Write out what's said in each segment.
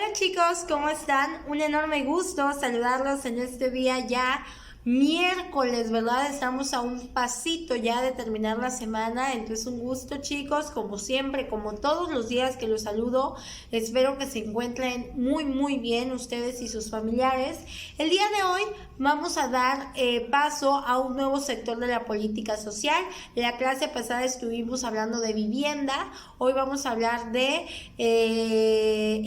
Hola chicos, ¿cómo están? Un enorme gusto saludarlos en este día ya miércoles, ¿verdad? Estamos a un pasito ya de terminar la semana, entonces un gusto chicos, como siempre, como todos los días que los saludo, espero que se encuentren muy bien ustedes y sus familiares. El día de hoy vamos a dar paso a un nuevo sector de la política social. En la clase pasada estuvimos hablando de vivienda, hoy vamos a hablar de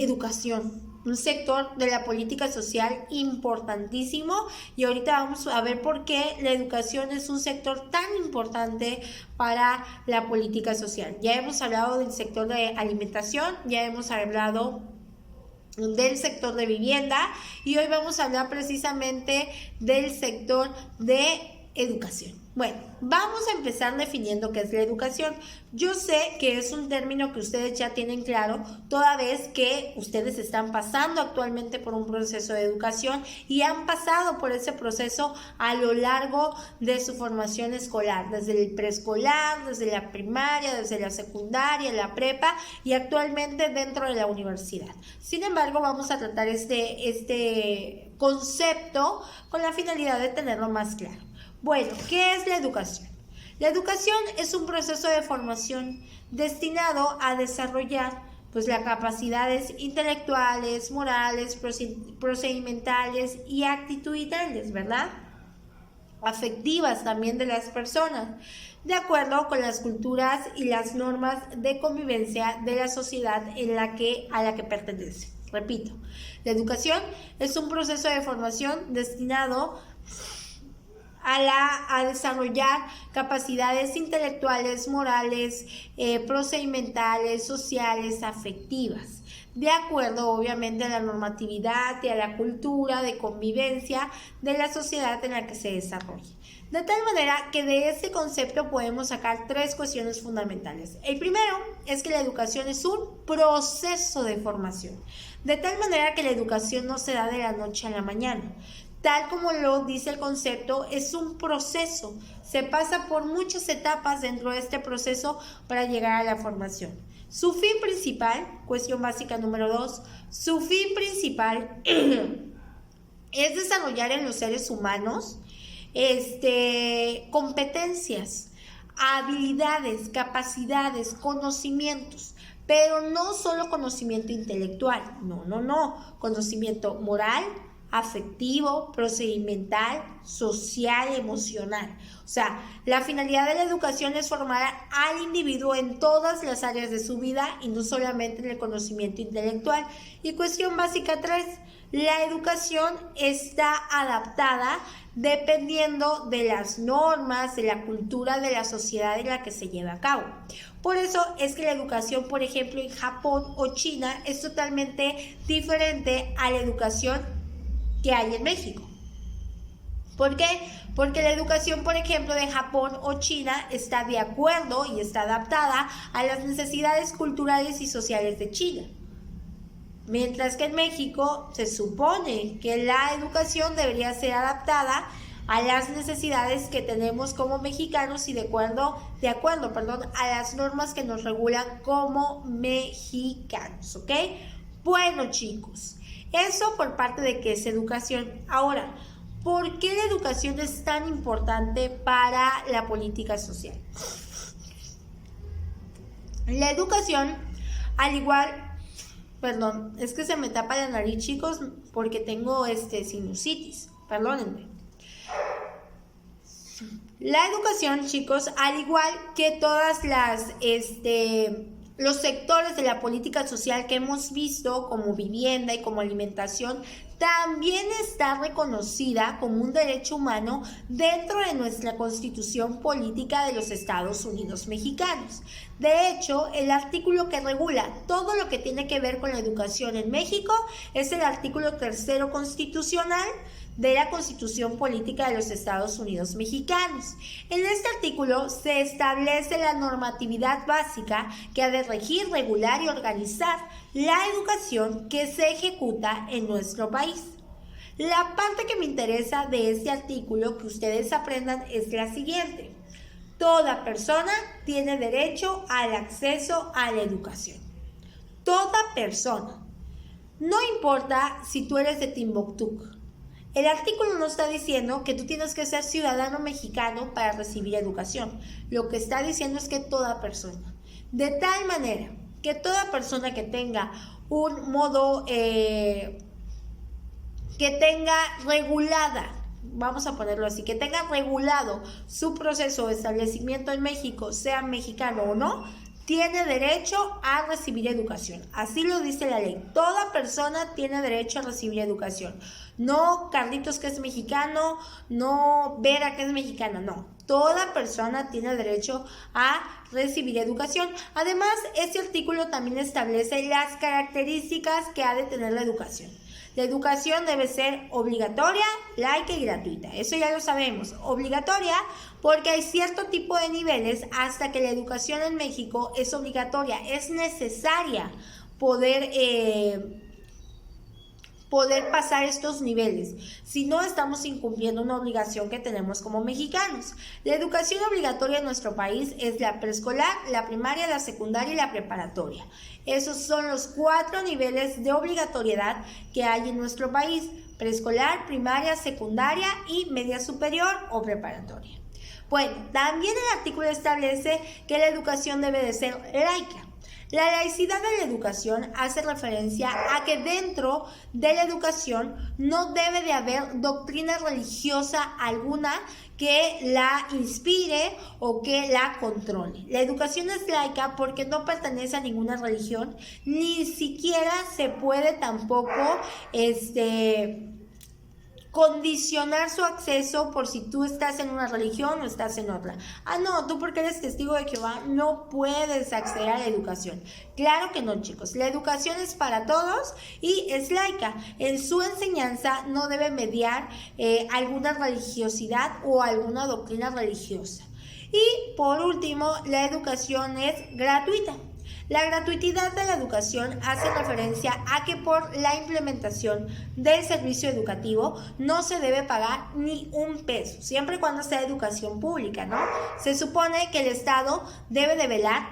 educación, un sector de la política social importantísimo, y ahorita vamos a ver por qué la educación es un sector tan importante para la política social. Ya hemos hablado del sector de alimentación, ya hemos hablado del sector de vivienda y hoy vamos a hablar precisamente del sector de educación. Bueno, vamos a empezar definiendo qué es la educación. Yo sé que es un término que ustedes ya tienen claro, toda vez que ustedes están pasando actualmente por un proceso de educación y han pasado por ese proceso a lo largo de su formación escolar, desde el preescolar, desde la primaria, desde la secundaria, la prepa y actualmente dentro de la universidad. Sin embargo, vamos a tratar este concepto con la finalidad de tenerlo más claro. Bueno, ¿qué es la educación? La educación es un proceso de formación destinado a desarrollar las capacidades intelectuales, morales, procedimentales y actitudinales, ¿verdad? Afectivas también de las personas, de acuerdo con las culturas y las normas de convivencia de la sociedad a la que pertenece. Repito, la educación es un proceso de formación destinado a desarrollar capacidades intelectuales, morales, procedimentales, sociales, afectivas, de acuerdo obviamente a la normatividad y a la cultura de convivencia de la sociedad en la que se desarrolla. De tal manera que de este concepto podemos sacar tres cuestiones fundamentales. El primero es que la educación es un proceso de formación, de tal manera que la educación no se da de la noche a la mañana. Tal como lo dice el concepto, es un proceso. Se pasa por muchas etapas dentro de este proceso para llegar a la formación. Su fin principal, cuestión básica número 2, su fin principal es desarrollar en los seres humanos competencias, habilidades, capacidades, conocimientos. Pero no solo conocimiento intelectual, no, conocimiento moral, afectivo, procedimental, social, emocional. O sea, la finalidad de la educación es formar al individuo en todas las áreas de su vida y no solamente en el conocimiento intelectual. Y cuestión básica 3, la educación está adaptada dependiendo de las normas, de la cultura de la sociedad en la que se lleva a cabo. Por eso es que la educación, por ejemplo, en Japón o China es totalmente diferente a la educación que hay en México. ¿Por qué? Porque la educación, por ejemplo, de Japón o China está de acuerdo y está adaptada a las necesidades culturales y sociales de China. Mientras que en México se supone que la educación debería ser adaptada a las necesidades que tenemos como mexicanos y de acuerdo a las normas que nos regulan como mexicanos, ¿ok? Bueno, chicos, eso por parte de qué es educación. Ahora, ¿por qué la educación es tan importante para la política social? La educación, al igual, es que se me tapa la nariz, chicos, porque tengo sinusitis, perdónenme. La educación, chicos, al igual que todas los sectores de la política social que hemos visto, como vivienda y como alimentación, también está reconocida como un derecho humano dentro de nuestra Constitución Política de los Estados Unidos Mexicanos. De hecho, el artículo que regula todo lo que tiene que ver con la educación en México es el artículo 3º constitucional de la Constitución Política de los Estados Unidos Mexicanos. En este artículo se establece la normatividad básica que ha de regir, regular y organizar la educación que se ejecuta en nuestro país. La parte que me interesa de este artículo que ustedes aprendan es la siguiente: toda persona tiene derecho al acceso a la educación. Toda persona. No importa si tú eres de Timbuktu. El artículo no está diciendo que tú tienes que ser ciudadano mexicano para recibir educación. Lo que está diciendo es que toda persona. De tal manera que toda persona que tenga un modo, que tenga regulada, vamos a ponerlo así, que tenga regulado su proceso de establecimiento en México, sea mexicano o no, tiene derecho a recibir educación. Así lo dice la ley. Toda persona tiene derecho a recibir educación. No Carlitos, que es mexicano, no Vera, que es mexicana, no. Toda persona tiene derecho a recibir educación. Además, este artículo también establece las características que ha de tener la educación. La educación debe ser obligatoria, laica y gratuita. Eso ya lo sabemos. Obligatoria porque hay cierto tipo de niveles hasta que la educación en México es obligatoria. Es necesaria poder pasar estos niveles. Si no, estamos incumpliendo una obligación que tenemos como mexicanos. La educación obligatoria en nuestro país es la preescolar, la primaria, la secundaria y la preparatoria. Esos son los 4 niveles de obligatoriedad que hay en nuestro país: preescolar, primaria, secundaria y media superior o preparatoria. Bueno, también el artículo establece que la educación debe de ser laica. La laicidad de la educación hace referencia a que dentro de la educación no debe de haber doctrina religiosa alguna que la inspire o que la controle. La educación es laica porque no pertenece a ninguna religión, ni siquiera se puede tampoco condicionar su acceso por si tú estás en una religión o estás en otra. No, tú porque eres testigo de Jehová no puedes acceder a la educación. Claro que no, chicos. La educación es para todos y es laica. En su enseñanza no debe mediar alguna religiosidad o alguna doctrina religiosa. Y por último, la educación es gratuita. La gratuidad de la educación hace referencia a que por la implementación del servicio educativo no se debe pagar ni un peso, siempre y cuando sea educación pública, ¿no? Se supone que el Estado debe de velar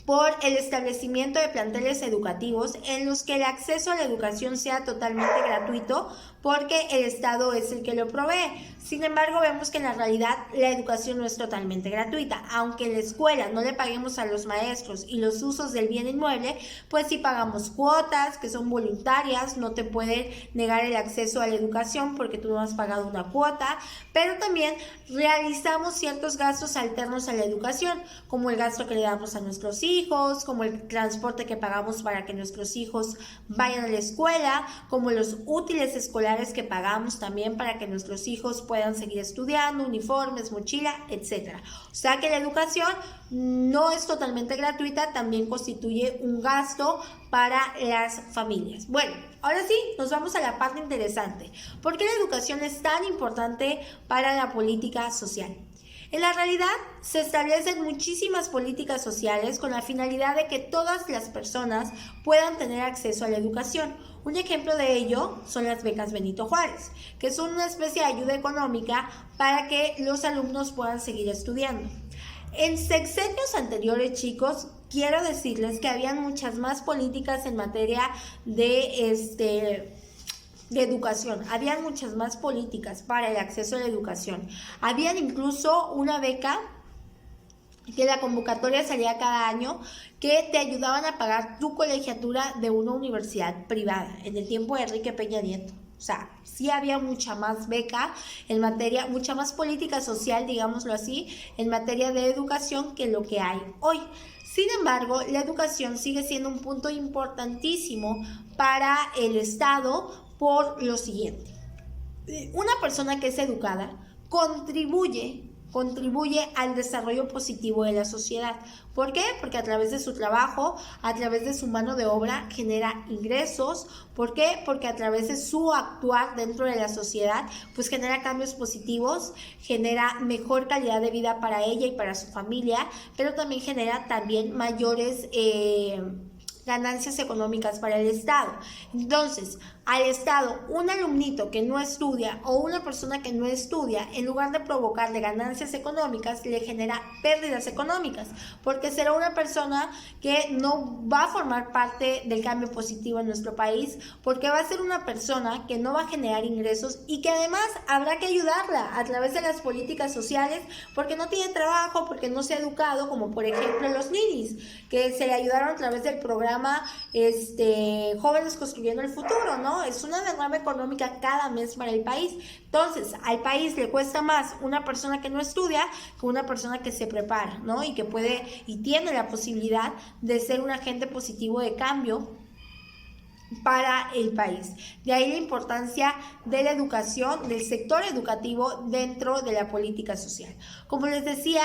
por el establecimiento de planteles educativos en los que el acceso a la educación sea totalmente gratuito, porque el Estado es el que lo provee. Sin embargo, vemos que en la realidad la educación no es totalmente gratuita. Aunque en la escuela no le paguemos a los maestros y los usos del bien inmueble, pues sí pagamos cuotas que son voluntarias, no te pueden negar el acceso a la educación porque tú no has pagado una cuota, pero también realizamos ciertos gastos alternos a la educación, como el gasto que le damos a nuestros hijos, como el transporte que pagamos para que nuestros hijos vayan a la escuela, como los útiles escolares que pagamos también para que nuestros hijos puedan seguir estudiando, uniformes, mochila, etc. O sea que la educación no es totalmente gratuita, también constituye un gasto para las familias. Bueno, ahora sí, nos vamos a la parte interesante. ¿Por qué la educación es tan importante para la política social? En la realidad, se establecen muchísimas políticas sociales con la finalidad de que todas las personas puedan tener acceso a la educación. Un ejemplo de ello son las becas Benito Juárez, que son una especie de ayuda económica para que los alumnos puedan seguir estudiando. En sexenios anteriores, chicos, quiero decirles que habían muchas más políticas en materia de educación. Habían muchas más políticas para el acceso a la educación. Habían incluso una beca que la convocatoria salía cada año, que te ayudaban a pagar tu colegiatura de una universidad privada en el tiempo de Enrique Peña Nieto. O sea, sí había mucha más beca en materia, mucha más política social, digámoslo así, en materia de educación que lo que hay hoy. Sin embargo, la educación sigue siendo un punto importantísimo para el Estado por lo siguiente. Una persona que es educada contribuye al desarrollo positivo de la sociedad. ¿Por qué? Porque a través de su trabajo, a través de su mano de obra, genera ingresos. ¿Por qué? Porque a través de su actuar dentro de la sociedad, pues genera cambios positivos, genera mejor calidad de vida para ella y para su familia, pero también genera mayores ganancias económicas para el Estado. Entonces, al Estado, un alumnito que no estudia o una persona que no estudia, en lugar de provocarle ganancias económicas, le genera pérdidas económicas, porque será una persona que no va a formar parte del cambio positivo en nuestro país, porque va a ser una persona que no va a generar ingresos y que además habrá que ayudarla a través de las políticas sociales, porque no tiene trabajo, porque no se ha educado, como por ejemplo los ninis, que se le ayudaron a través del programa Jóvenes Construyendo el Futuro, ¿no? Es una derrama económica cada mes para el país. Entonces, al país le cuesta más una persona que no estudia que una persona que se prepara, ¿no? Y que puede y tiene la posibilidad de ser un agente positivo de cambio para el país. De ahí la importancia de la educación, del sector educativo dentro de la política social. Como les decía,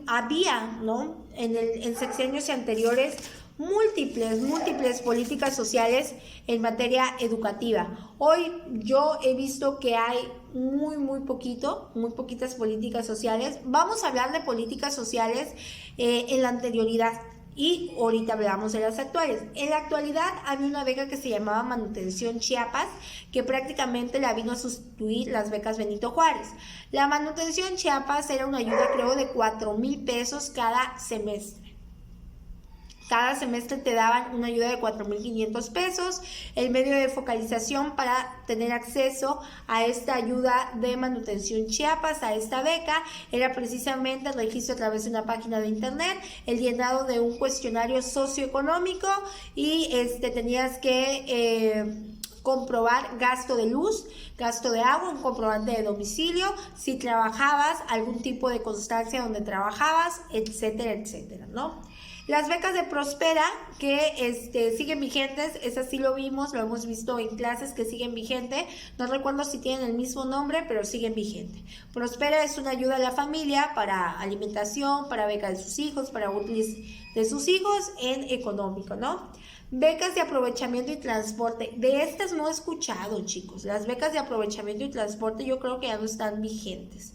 había, ¿no?, en sexenios anteriores múltiples políticas sociales en materia educativa. Hoy yo he visto que hay muy poquitas políticas sociales. Vamos a hablar de políticas sociales en la anterioridad. Y ahorita hablamos de las actuales. En la actualidad había una beca que se llamaba Manutención Chiapas, que prácticamente la vino a sustituir las becas Benito Juárez. La Manutención Chiapas era una ayuda, creo, de 4,000 pesos cada semestre. Cada semestre te daban una ayuda de 4,500 pesos. El medio de focalización para tener acceso a esta ayuda de Manutención Chiapas, a esta beca, era precisamente el registro a través de una página de internet, el llenado de un cuestionario socioeconómico y tenías que comprobar gasto de luz, gasto de agua, un comprobante de domicilio, si trabajabas, algún tipo de constancia donde trabajabas, etcétera, ¿no? Las becas de Prospera, que siguen vigentes, esas sí lo hemos visto en clases que siguen vigentes, no recuerdo si tienen el mismo nombre, pero siguen vigentes. Prospera es una ayuda a la familia para alimentación, para beca de sus hijos, para útiles de sus hijos en económico, ¿no? Becas de aprovechamiento y transporte, de estas no he escuchado, chicos. Las becas de aprovechamiento y transporte yo creo que ya no están vigentes.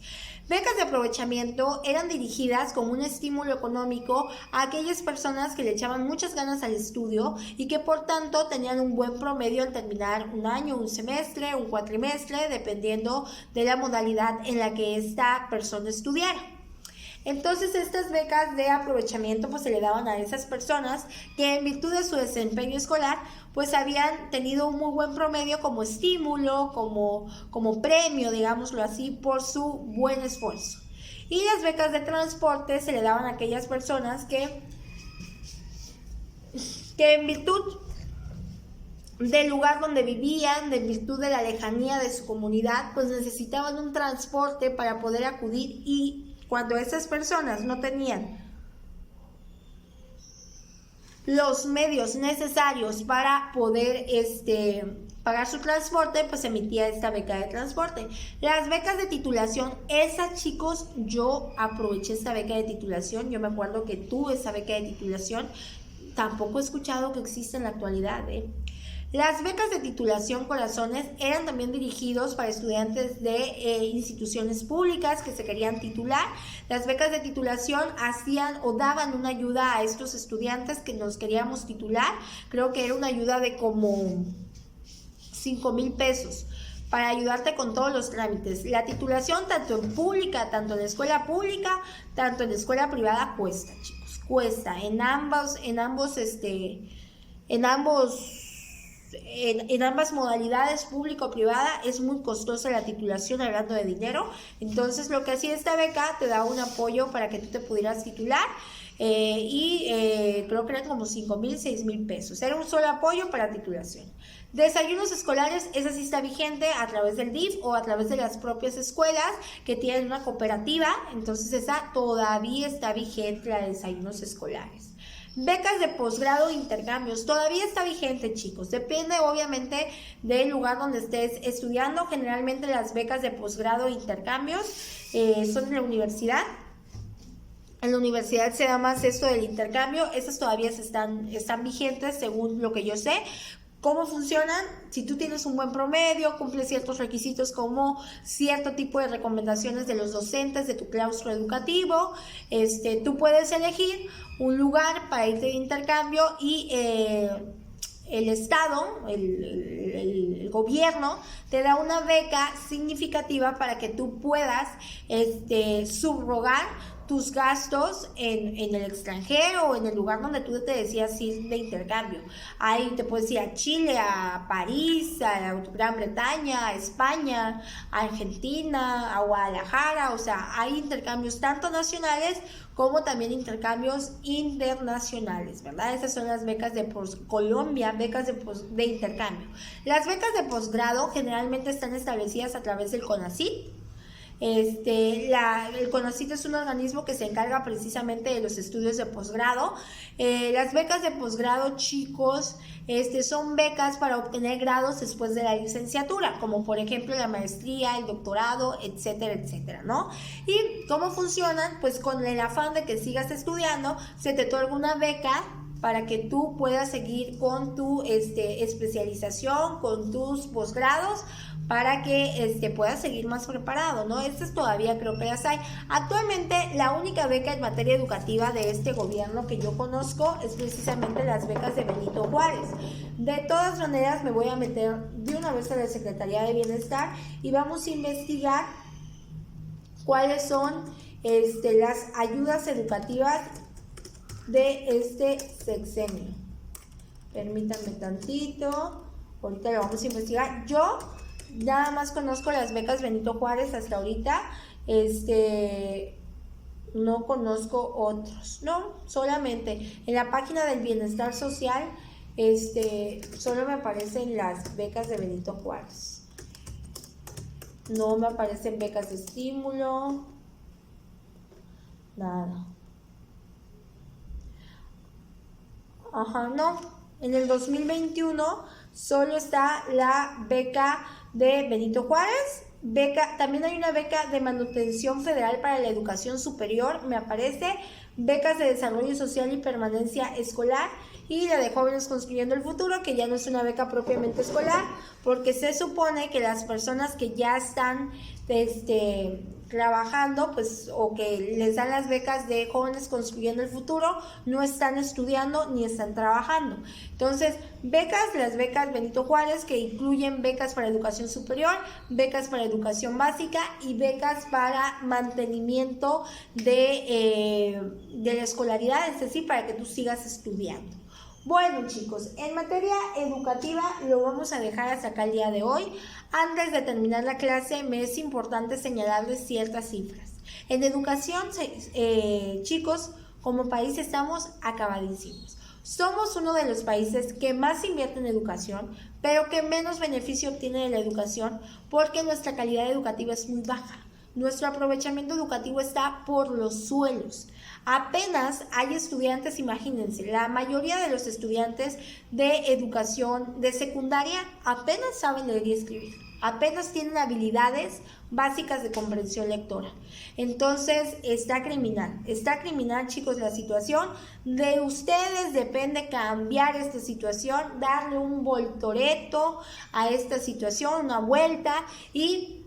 Becas de aprovechamiento eran dirigidas como un estímulo económico a aquellas personas que le echaban muchas ganas al estudio y que por tanto tenían un buen promedio al terminar un año, un semestre, un cuatrimestre, dependiendo de la modalidad en la que esta persona estudiara. Entonces estas becas de aprovechamiento pues se le daban a esas personas que en virtud de su desempeño escolar pues habían tenido un muy buen promedio como estímulo, como premio, digámoslo así, por su buen esfuerzo. Y las becas de transporte se le daban a aquellas personas que en virtud del lugar donde vivían, de virtud de la lejanía de su comunidad, pues necesitaban un transporte para poder acudir, y cuando esas personas no tenían los medios necesarios para poder pagar su transporte, pues emitía esta beca de transporte. Las becas de titulación, esas, chicos, yo aproveché esta beca de titulación. Yo me acuerdo que tuve esa beca de titulación. Tampoco he escuchado que exista en la actualidad, Las becas de titulación, corazones, eran también dirigidos para estudiantes de instituciones públicas que se querían titular. Las becas de titulación hacían o daban una ayuda a estos estudiantes que nos queríamos titular. Creo que era una ayuda de como 5,000 pesos para ayudarte con todos los trámites. La titulación, tanto en pública, tanto en la escuela pública, tanto en la escuela privada, cuesta, chicos, cuesta. En ambas modalidades, público o privada, es muy costosa la titulación, hablando de dinero. Entonces lo que hacía esta beca, te daba un apoyo para que tú te pudieras titular, creo que eran como 5,000, 6,000 pesos. Era un solo apoyo para titulación. Desayunos escolares, esa sí está vigente a través del DIF o a través de las propias escuelas que tienen una cooperativa. Entonces esa todavía está vigente, la de desayunos escolares. Becas de posgrado e intercambios, todavía está vigente, chicos. Depende obviamente del lugar donde estés estudiando. Generalmente las becas de posgrado e intercambios son en la universidad. En la universidad se da más esto del intercambio. Esas todavía están vigentes según lo que yo sé. ¿Cómo funcionan? Si tú tienes un buen promedio, cumples ciertos requisitos como cierto tipo de recomendaciones de los docentes de tu claustro educativo, tú puedes elegir un lugar para irte de intercambio y el Estado, el gobierno, te da una beca significativa para que tú puedas subrogar tus gastos en el extranjero o en el lugar donde tú te decías ir de intercambio. Ahí te puedes ir a Chile, a París, a Gran Bretaña, a España, a Argentina, a Guadalajara. O sea, hay intercambios tanto nacionales como también intercambios internacionales, ¿verdad? Esas son las becas de Colombia, becas de intercambio. Las becas de posgrado generalmente están establecidas a través del CONACYT. El CONACYT es un organismo que se encarga precisamente de los estudios de posgrado. Las becas de posgrado, chicos, son becas para obtener grados después de la licenciatura, como por ejemplo la maestría, el doctorado, etcétera, etcétera, ¿no? ¿Y cómo funcionan? Pues con el afán de que sigas estudiando, se te otorga una beca para que tú puedas seguir con tu especialización, con tus posgrados, para que puedas seguir más preparado, ¿no? Estas todavía creo que las hay. Actualmente la única beca en materia educativa de este gobierno que yo conozco es precisamente las becas de Benito Juárez. De todas maneras me voy a meter de una vez a la Secretaría de Bienestar y vamos a investigar cuáles son las ayudas educativas de este sexenio. Permítanme tantito, ahorita lo vamos a investigar. Yo nada más conozco las becas Benito Juárez hasta ahorita, no conozco otros, no, solamente en la página del bienestar social, solo me aparecen las becas de Benito Juárez, no me aparecen becas de estímulo, nada. Ajá, no, en el 2021 solo está la beca de Benito Juárez, también hay una beca de manutención federal para la educación superior, me aparece, becas de desarrollo social y permanencia escolar y la de jóvenes construyendo el futuro, que ya no es una beca propiamente escolar, porque se supone que las personas que ya están trabajando, pues, o que les dan las becas de jóvenes construyendo el futuro, no están estudiando ni están trabajando. Entonces, las becas Benito Juárez, que incluyen becas para educación superior, becas para educación básica y becas para mantenimiento de la escolaridad, es decir, para que tú sigas estudiando. Bueno, chicos, en materia educativa lo vamos a dejar hasta acá el día de hoy. Antes de terminar la clase, me es importante señalarles ciertas cifras. En educación, chicos, como país estamos acabadísimos. Somos uno de los países que más invierte en educación, pero que menos beneficio obtiene de la educación porque nuestra calidad educativa es muy baja. Nuestro aprovechamiento educativo está por los suelos. Apenas hay estudiantes, imagínense, la mayoría de los estudiantes de educación de secundaria apenas saben leer y escribir, apenas tienen habilidades básicas de comprensión lectora. Entonces está criminal, chicos, la situación. De ustedes depende cambiar esta situación, darle un voltoreto a esta situación, una vuelta y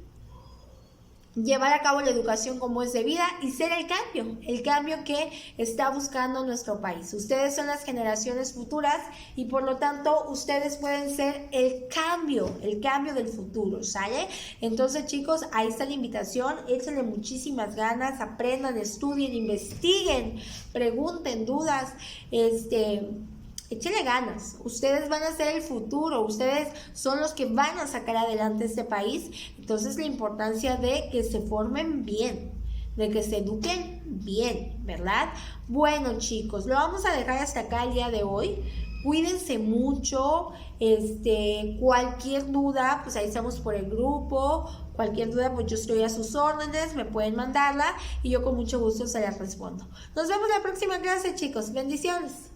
llevar a cabo la educación como es debida y ser el cambio que está buscando nuestro país. Ustedes son las generaciones futuras y por lo tanto ustedes pueden ser el cambio del futuro, ¿sale? Entonces, chicos, ahí está la invitación, échenle muchísimas ganas, aprendan, estudien, investiguen, pregunten dudas, échenle ganas, ustedes van a ser el futuro, ustedes son los que van a sacar adelante este país. Entonces la importancia de que se formen bien, de que se eduquen bien, ¿verdad? Bueno, chicos, lo vamos a dejar hasta acá el día de hoy. Cuídense mucho, cualquier duda, pues ahí estamos por el grupo, cualquier duda, pues yo estoy a sus órdenes, me pueden mandarla y yo con mucho gusto se las respondo. Nos vemos la próxima clase, chicos, bendiciones.